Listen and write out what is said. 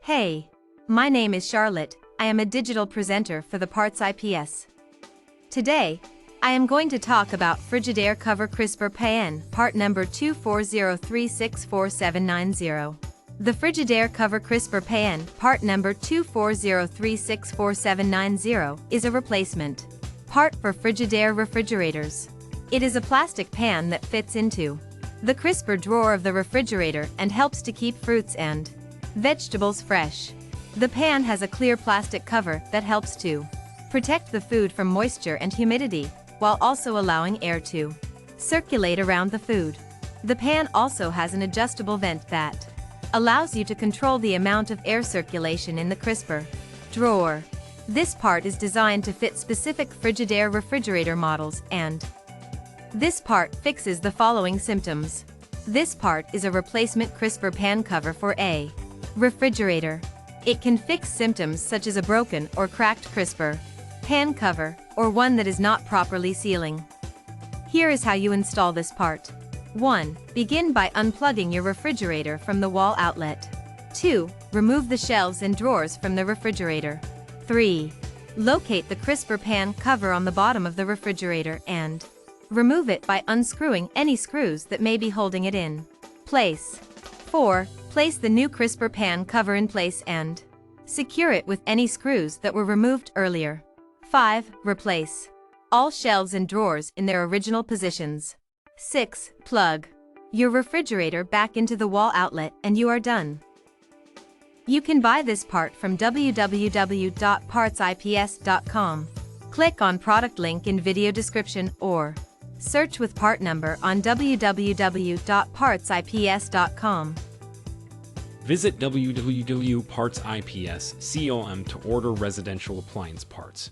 Hey, my name is Charlotte. I am a digital presenter for the PartsIPS. Today, I am going to talk about Frigidaire COVER-CRISPER PAN, part number 240364790. The Frigidaire COVER-CRISPER PAN, part number 240364790, is a replacement part for Frigidaire refrigerators. It is a plastic pan that fits into the crisper drawer of the refrigerator and helps to keep fruits and vegetables fresh. The pan has a clear plastic cover that helps to protect the food from moisture and humidity, while also allowing air to circulate around the food. The pan also has an adjustable vent that allows you to control the amount of air circulation in the crisper drawer. This part is designed to fit specific Frigidaire refrigerator models, and this part fixes the following symptoms. This part is a replacement crisper pan cover for a refrigerator. It can fix symptoms such as a broken or cracked crisper pan cover, or one that is not properly sealing. Here is how you install this part. 1. Begin by unplugging your refrigerator from the wall outlet. 2. Remove the shelves and drawers from the refrigerator. 3. Locate the crisper pan cover on the bottom of the refrigerator and remove it by unscrewing any screws that may be holding it in place. 4. Place the new crisper pan cover in place and secure it with any screws that were removed earlier. 5. Replace all shelves and drawers in their original positions. 6. Plug your refrigerator back into the wall outlet and you are done. You can buy this part from www.partsips.com. Click on product link in video description or search with part number on www.partsips.com. Visit www.partsips.com to order residential appliance parts.